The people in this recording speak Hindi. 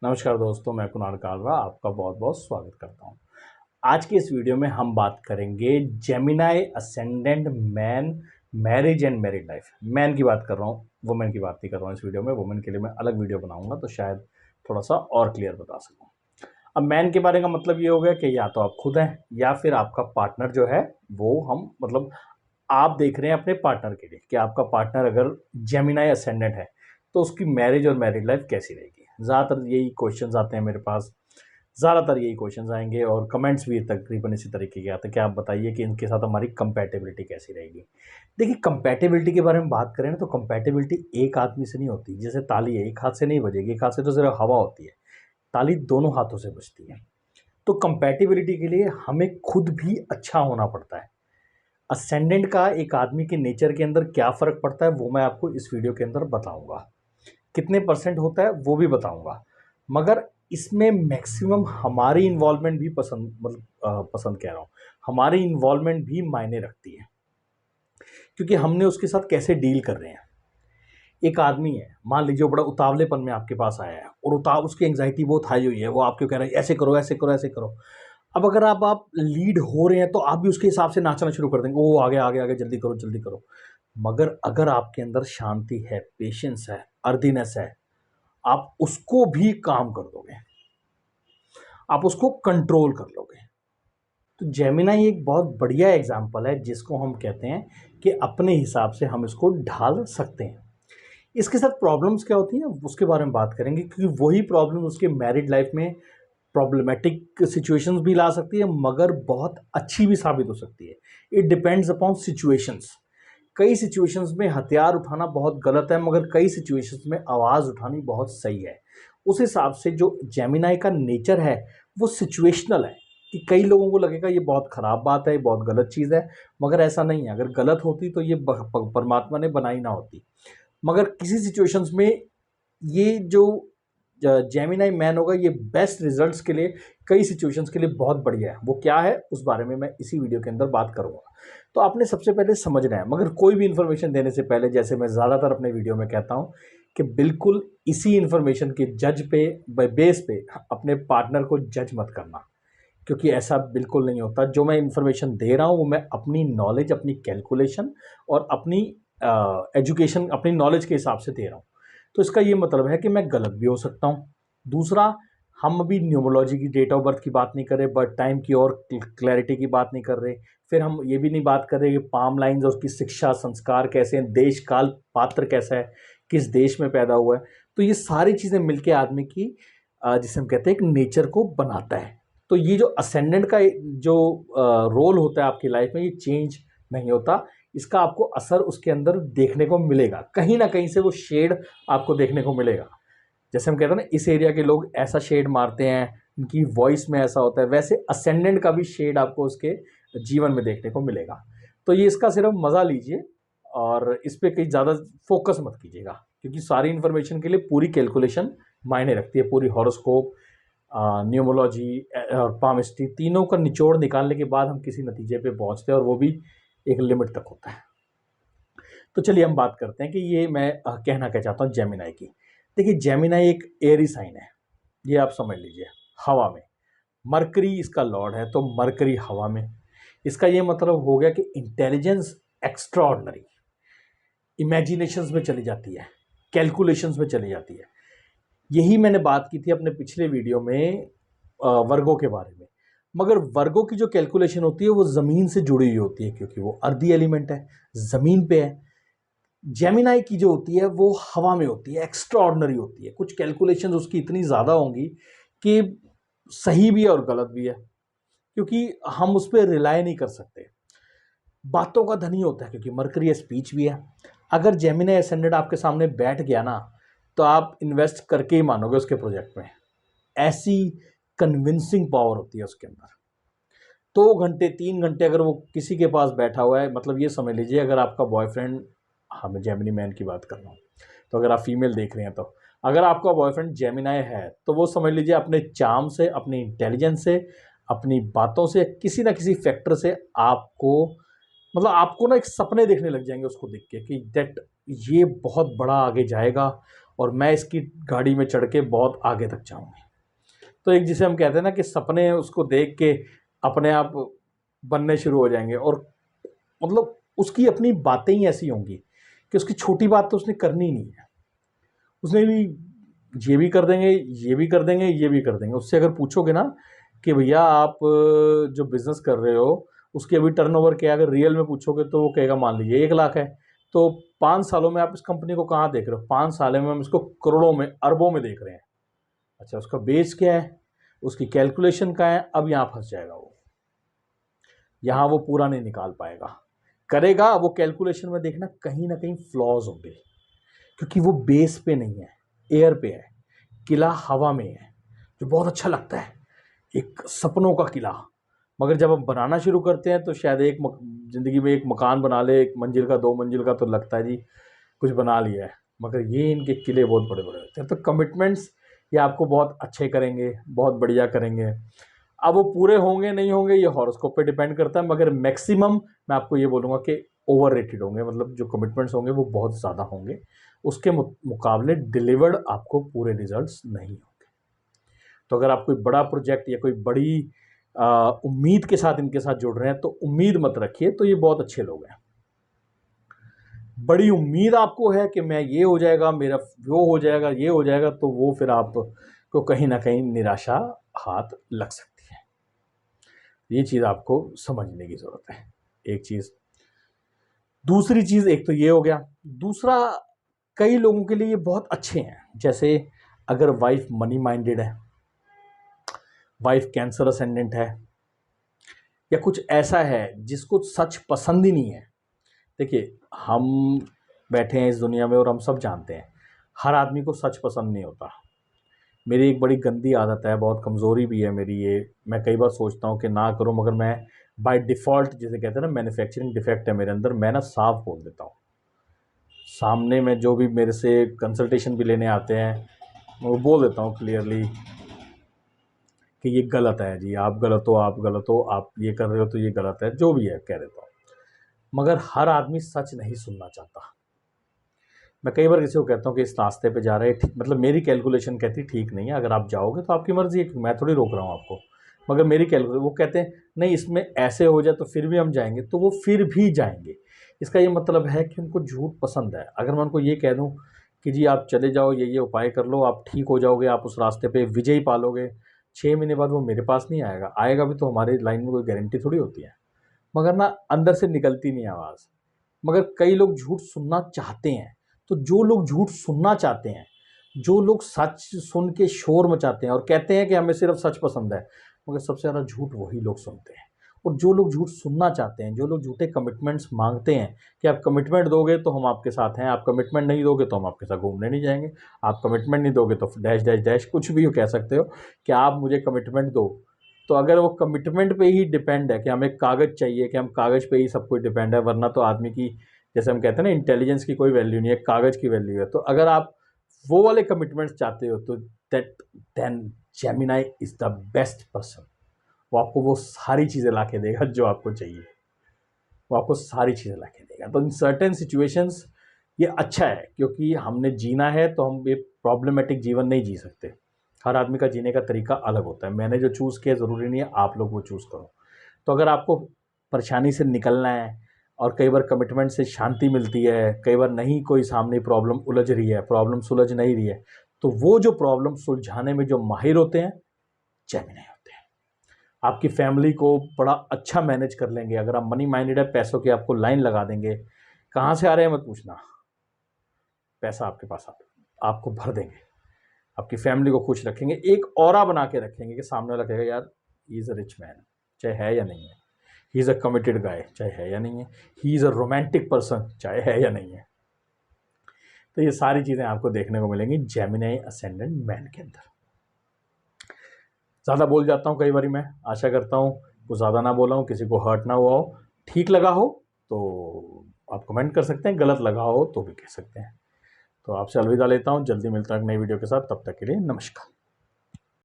नमस्कार दोस्तों, मैं कुणाल कालरा आपका बहुत बहुत स्वागत करता हूं। आज की इस वीडियो में हम बात करेंगे Gemini ascendant man, marriage and married life. Man की बात कर रहा हूं, वुमेन की बात नहीं कर रहा हूं। इस वीडियो में वुमेन के लिए मैं अलग वीडियो बनाऊंगा तो शायद थोड़ा सा और क्लियर बता सकूं। अब मैन के बारे का मतलब ये हो गया कि या तो आप खुद हैं या फिर आपका पार्टनर जो है वो हम मतलब आप देख रहे हैं अपने पार्टनर के लिए कि आपका पार्टनर अगर जेमिनाई असेंडेंट है तो उसकी मैरिज और मैरिड लाइफ कैसी रहेगी। ज़्यादातर यही क्वेश्चंस आते हैं मेरे पास, ज़्यादातर यही क्वेश्चंस आएंगे और कमेंट्स भी तकरीबन इसी तरीके के आते हैं कि आप बताइए कि इनके साथ हमारी कंपैटिबिलिटी कैसी रहेगी। देखिए, कंपैटिबिलिटी के बारे में बात करें ना तो कंपैटिबिलिटी एक आदमी से नहीं होती। जैसे ताली है, एक हाथ से नहीं बजेगी, एक हाथ से तो सिर्फ हवा होती है, ताली दोनों हाथों से बजती है। तो कंपैटिबिलिटी के लिए हमें खुद भी अच्छा होना पड़ता है। असेंडेंट का एक आदमी के नेचर के अंदर क्या फ़र्क पड़ता है वो मैं आपको इस वीडियो के अंदर बताऊंगा। कितने परसेंट होता है वो भी बताऊंगा, मगर इसमें मैक्सिमम हमारी इन्वॉल्वमेंट भी पसंद मतलब पसंद कह रहा हूँ, हमारी इन्वॉल्वमेंट भी मायने रखती है, क्योंकि हमने उसके साथ कैसे डील कर रहे हैं। एक आदमी है, मान लीजिए वो बड़ा उतावलेपन में आपके पास आया है और उसकी एंग्जाइटी बहुत हाई हुई है, वो आपको कह रहा है ऐसे करो ऐसे करो ऐसे करो। अब अगर आप लीड हो रहे हैं तो आप भी उसके हिसाब से नाचना शुरू कर देंगे, ओ आगे आगे आगे जल्दी करो जल्दी करो। मगर अगर आपके अंदर शांति है, पेशेंस है, अर्दीनेस है, आप उसको भी काम कर दोगे, आप उसको कंट्रोल कर लोगे। तो जेमिनाई एक बहुत बढ़िया एग्जाम्पल है जिसको हम कहते हैं कि अपने हिसाब से हम इसको ढाल सकते हैं। इसके साथ प्रॉब्लम्स क्या होती हैं उसके बारे में बात करेंगे, क्योंकि वही प्रॉब्लम उसके मैरिड लाइफ में प्रॉब्लमेटिक सिचुएशंस भी ला सकती है, मगर बहुत अच्छी भी साबित हो सकती है। It depends upon situations. कई सिचुएशंस में हथियार उठाना बहुत गलत है, मगर कई सिचुएशंस में आवाज़ उठानी बहुत सही है। उस हिसाब से जो जेमिनाई का नेचर है वो सिचुएशनल है, कि कई लोगों को लगेगा ये बहुत ख़राब बात है, ये बहुत गलत चीज़ है, मगर ऐसा नहीं है। अगर गलत होती तो ये परमात्मा ने बनाई ना होती। मगर किसी सिचुएशंस में ये जो जेमिनाई मैन होगा ये बेस्ट रिजल्ट्स के लिए, कई सिचुएशंस के लिए बहुत बढ़िया है। वो क्या है उस बारे में मैं इसी वीडियो के अंदर बात करूंगा। तो आपने सबसे पहले समझना है, मगर कोई भी इन्फॉर्मेशन देने से पहले, जैसे मैं ज़्यादातर अपने वीडियो में कहता हूं कि बिल्कुल इसी इन्फॉर्मेशन के जज पे बेस पे अपने पार्टनर को जज मत करना, क्योंकि ऐसा बिल्कुल नहीं होता। जो मैं इन्फॉर्मेशन दे रहा हूँ वो मैं अपनी नॉलेज, अपनी कैलकुलेशन और अपनी एजुकेशन, अपनी नॉलेज के हिसाब से दे रहा हूँ। तो इसका ये मतलब है कि मैं गलत भी हो सकता हूँ। दूसरा, हम अभी न्यूमोलॉजी की, डेट ऑफ बर्थ की बात नहीं कर रहे, बर्थ टाइम की और क्लैरिटी की बात नहीं कर रहे। फिर हम ये भी नहीं बात कर रहे कि पाम लाइन्स और उसकी शिक्षा संस्कार कैसे हैं, देश काल पात्र कैसा है, किस देश में पैदा हुआ है। तो ये सारी चीज़ें मिलके आदमी की जिसे हम कहते हैं एक नेचर को बनाता है। तो ये जो असेंडेंट का जो रोल होता है आपकी लाइफ में, ये चेंज नहीं होता। इसका आपको असर उसके अंदर देखने को मिलेगा, कहीं ना कहीं से वो शेड आपको देखने को मिलेगा। जैसे हम कहते हैं ना, इस एरिया के लोग ऐसा शेड मारते हैं, इनकी वॉइस में ऐसा होता है, वैसे असेंडेंट का भी शेड आपको उसके जीवन में देखने को मिलेगा। तो ये इसका सिर्फ मज़ा लीजिए और इस पर कहीं ज़्यादा फोकस मत कीजिएगा, क्योंकि सारी इन्फॉर्मेशन के लिए पूरी कैलकुलेशन मायने रखती है। पूरी हॉरोस्कोप, न्यूमोलॉजी और पामिस्ट्री, तीनों का निचोड़ निकालने के बाद हम किसी नतीजे पे पहुंचते हैं, और वो भी एक लिमिट तक होता है। तो चलिए हम बात करते हैं कि ये मैं कहना क्या चाहता हूँ जेमिनाई की। देखिए, जेमिनाई एक एरी साइन है, ये आप समझ लीजिए। हवा में मरकरी इसका लॉर्ड है, तो मरकरी हवा में, इसका ये मतलब हो गया कि इंटेलिजेंस एक्स्ट्रा ऑर्डनरी, इमेजिनेशंस में चली जाती है, कैलकुलेशंस में चली जाती है। यही मैंने बात की थी अपने पिछले वीडियो में वर्गों के बारे में। मगर वर्गों की जो कैलकुलेशन होती है वो ज़मीन से जुड़ी हुई होती है, क्योंकि वो अर्दी एलिमेंट है, ज़मीन पे है। जेमिनाई की जो होती है वो हवा में होती है, एक्स्ट्रा ऑर्डिनरी होती है। कुछ कैलकुलेशंस उसकी इतनी ज़्यादा होंगी कि सही भी है और गलत भी है, क्योंकि हम उस पर रिलाई नहीं कर सकते। बातों का धनी होता है, क्योंकि मरकरी स्पीच भी है। अगर जेमिनाई असेंडेंट आपके सामने बैठ गया ना, तो आप इन्वेस्ट करके ही मानोगे उसके प्रोजेक्ट में। ऐसी कन्विंसिंग पावर होती है उसके अंदर। 2 घंटे 3 घंटे अगर वो किसी के पास बैठा हुआ है, मतलब ये समझ लीजिए, अगर आपका बॉयफ्रेंड, हाँ मैं जेमिनी मैन की बात कर रहा हूँ, तो अगर आप फीमेल देख रहे हैं, तो अगर आपका बॉयफ्रेंड जेमिनाई है तो वो समझ लीजिए अपने चार्म से, अपनी इंटेलिजेंस से, अपनी बातों से, किसी ना किसी फैक्टर से आपको, मतलब आपको ना एक सपने देखने लग जाएंगे उसको देख के कि दैट ये बहुत बड़ा आगे जाएगा और मैं इसकी गाड़ी में चढ़ के बहुत आगे तक जाऊंगी। तो एक जिसे हम कहते हैं ना कि सपने उसको देख के अपने आप बनने शुरू हो जाएंगे, और मतलब उसकी अपनी बातें ही ऐसी होंगी कि उसकी छोटी बात तो उसने करनी नहीं है, उसने भी ये भी कर देंगे, ये भी कर देंगे, ये भी कर देंगे। उससे अगर पूछोगे ना कि भैया आप जो बिज़नेस कर रहे हो उसकी अभी टर्नओवर क्या है, अगर रियल में पूछोगे तो वो कहेगा मान लीजिए 1 लाख है। तो 5 सालों में आप इस कंपनी को कहाँ देख रहे हो? 5 सालों में हम इसको करोड़ों में, अरबों में देख रहे हैं। अच्छा, उसका बेस क्या है, उसकी कैलकुलेशन क्या है? अब यहाँ फंस जाएगा वो, यहाँ वो पूरा नहीं निकाल पाएगा। करेगा वो कैलकुलेशन में, देखना कहीं ना कहीं फ्लॉज होंगे, क्योंकि वो बेस पे नहीं है, एयर पे है, किला हवा में है, जो बहुत अच्छा लगता है, एक सपनों का किला। मगर जब हम बनाना शुरू करते हैं तो शायद ज़िंदगी में एक मकान बना ले, 1 मंजिल का 2 मंजिल का, तो लगता है जी कुछ बना लिया है। मगर ये इनके किले बहुत बड़े बड़े होते हैं। तो कमिटमेंट्स ये आपको बहुत अच्छे करेंगे, बहुत बढ़िया करेंगे। अब वो पूरे होंगे नहीं होंगे ये हॉरोस्कोप पे डिपेंड करता है, मगर मैक्सिमम मैं आपको ये बोलूँगा कि ओवर रेटेड होंगे, मतलब जो कमिटमेंट्स होंगे वो बहुत ज़्यादा होंगे, उसके मुकाबले डिलीवर्ड आपको पूरे रिजल्ट्स नहीं होंगे। तो अगर आप कोई बड़ा प्रोजेक्ट या कोई बड़ी उम्मीद के साथ इनके साथ जुड़ रहे हैं तो उम्मीद मत रखिए, तो ये बहुत अच्छे लोग हैं। बड़ी उम्मीद आपको है कि मैं ये हो जाएगा, मेरा वो हो जाएगा, ये हो जाएगा, तो वो फिर आपको कहीं ना कहीं निराशा हाथ लग सकती है। ये चीज़ आपको समझने की ज़रूरत है, एक चीज़। दूसरी चीज़, एक तो ये हो गया। दूसरा, कई लोगों के लिए ये बहुत अच्छे हैं, जैसे अगर वाइफ मनी माइंडेड है, वाइफ कैंसर असेंडेंट है, या कुछ ऐसा है जिसको सच पसंद ही नहीं है। देखिए, हम बैठे हैं इस दुनिया में और हम सब जानते हैं हर आदमी को सच पसंद नहीं होता। मेरी एक बड़ी गंदी आदत है, बहुत कमज़ोरी भी है मेरी ये, मैं कई बार सोचता हूँ कि ना करूँ, मगर मैं बाय डिफ़ॉल्ट, जिसे कहते हैं ना मैन्युफैक्चरिंग डिफेक्ट है मेरे अंदर, मैं ना साफ बोल देता हूँ। सामने में जो भी मेरे से कंसल्टेशन भी लेने आते हैं, मैं वो बोल देता हूँ क्लियरली कि ये गलत है जी, आप गलत हो, आप गलत हो, आप ये कर रहे हो तो ये गलत है, जो भी है कह देता हूँ। मगर हर आदमी सच नहीं सुनना चाहता। मैं कई बार किसी को कहता हूँ कि इस रास्ते पे जा रहे हैं, मतलब मेरी कैलकुलेशन कहती ठीक नहीं है, अगर आप जाओगे तो आपकी मर्ज़ी है, मैं थोड़ी रोक रहा हूँ आपको, मगर मेरी कैलकुलेशन, वो कहते हैं नहीं इसमें ऐसे हो जाए तो फिर भी हम जाएंगे, तो वो फिर भी जाएंगे। इसका ये मतलब है कि उनको झूठ पसंद है। अगर मैं उनको ये कह दूँ कि जी आप चले जाओ, ये उपाय कर लो, आप ठीक हो जाओगे, आप उस रास्ते पर विजयी पालोगे, 6 महीने बाद वो मेरे पास नहीं आएगा, आएगा भी तो हमारी लाइन में कोई गारंटी थोड़ी होती है, मगर ना अंदर से निकलती नहीं आवाज़। मगर कई लोग झूठ सुनना चाहते हैं। तो जो लोग झूठ सुनना चाहते हैं, जो लोग सच सुन के शोर मचाते हैं और कहते हैं कि हमें सिर्फ सच पसंद है, मगर सबसे ज़्यादा झूठ वही लोग सुनते हैं। और जो लोग झूठ सुनना चाहते हैं, जो लोग झूठे कमिटमेंट्स मांगते हैं कि आप कमिटमेंट दोगे तो हम आपके साथ हैं, आप कमिटमेंट नहीं दोगे तो हम आपके साथ घूमने नहीं जाएंगे, आप कमिटमेंट नहीं दोगे तो डैश डैश डैश कुछ भी कह सकते हो कि आप मुझे कमिटमेंट दो। तो अगर वो कमिटमेंट पे ही डिपेंड है कि हमें कागज़ चाहिए, कि हम कागज़ पे ही सब कुछ डिपेंड है, वरना तो आदमी की, जैसे हम कहते हैं ना, इंटेलिजेंस की कोई वैल्यू नहीं है, कागज़ की वैल्यू है। तो अगर आप वो वाले कमिटमेंट्स चाहते हो तो then Gemini is the best person. वो आपको वो सारी चीज़ें ला के देगा जो आपको चाहिए, वो आपको सारी चीज़ें ला के देगा। तो इन सर्टेन सिचुएशंस ये अच्छा है, क्योंकि हमने जीना है तो हम ये प्रॉब्लमेटिक जीवन नहीं जी सकते। हर आदमी का जीने का तरीका अलग होता है। मैंने जो चूज़ किया ज़रूरी नहीं है आप लोग वो चूज़ करो। तो अगर आपको परेशानी से निकलना है, और कई बार कमिटमेंट से शांति मिलती है, कई बार नहीं कोई सामने प्रॉब्लम उलझ रही है, प्रॉब्लम सुलझ नहीं रही है, तो वो जो प्रॉब्लम सुलझाने में जो माहिर होते हैं, जेमिनी होते हैं। आपकी फैमिली को बड़ा अच्छा मैनेज कर लेंगे। अगर आप मनी माइंडेड है, पैसों की आपको लाइन लगा देंगे, कहाँ से आ रहे हैं मत पूछना, पैसा आपके पास आपको भर देंगे, आपकी फैमिली को खुश रखेंगे, एक ऑरा बना के रखेंगे कि सामने वाला कहेगा यार he is a rich man, चाहे है या नहीं है, ही इज़ अ कमिटेड गाय, चाहे है या नहीं है, he is a romantic person, चाहे है या नहीं है। तो ये सारी चीज़ें आपको देखने को मिलेंगी जेमिनी असेंडेंट मैन के अंदर। ज़्यादा बोल जाता हूँ कई बार, मैं आशा करता हूँ कुछ ज़्यादा ना बोला हूँ, किसी को हर्ट ना हुआ हो। ठीक लगा हो तो आप कमेंट कर सकते हैं, गलत लगा हो तो भी कह सकते हैं। तो आपसे अलविदा लेता हूँ, जल्दी मिलता हूँ एक नई वीडियो के साथ, तब तक के लिए नमस्कार।